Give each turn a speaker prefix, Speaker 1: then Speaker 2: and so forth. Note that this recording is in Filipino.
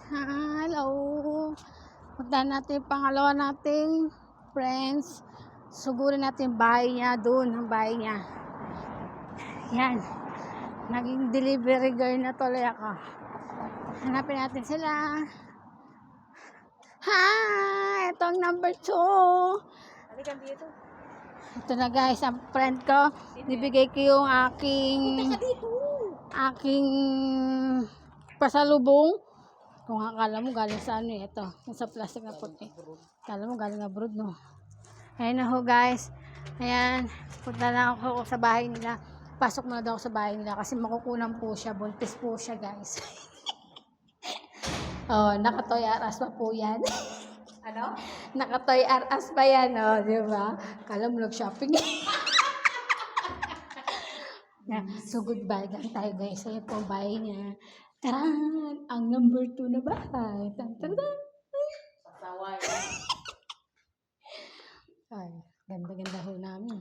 Speaker 1: Hello. Punta natin yung pangalawa nating friends. Sugurin natin yung bahay niya doon. Ang bahay niya. Yan. Naging delivery girl na tuloy ako. Hanapin natin sila. Hi! Ito ang number 2.
Speaker 2: Halika dito.
Speaker 1: Ito na guys, ang friend ko. Nibigay ko yung aking pasalubong. Kung akala mo galing sa ano ito. Sa plastic na puti. Akala mo galing abroad, no? Ayan na ho guys. Ayan. Punta na ako sa bahay nila. Pasok na daw ako sa bahay nila kasi makukunan po siya. Buntis po siya guys. Oh, nakatoy aras pa po yan.
Speaker 2: Ano?
Speaker 1: Nakatoy aras pa yan, oh, di ba? Kala mo nag-shopping. So goodbye lang tayo guys. Ayan po ang bahay niya. Taran! Ang number 2 na bahay. Tan-tan-tan!
Speaker 2: Saway.
Speaker 1: Ay, ganda-ganda ho namin.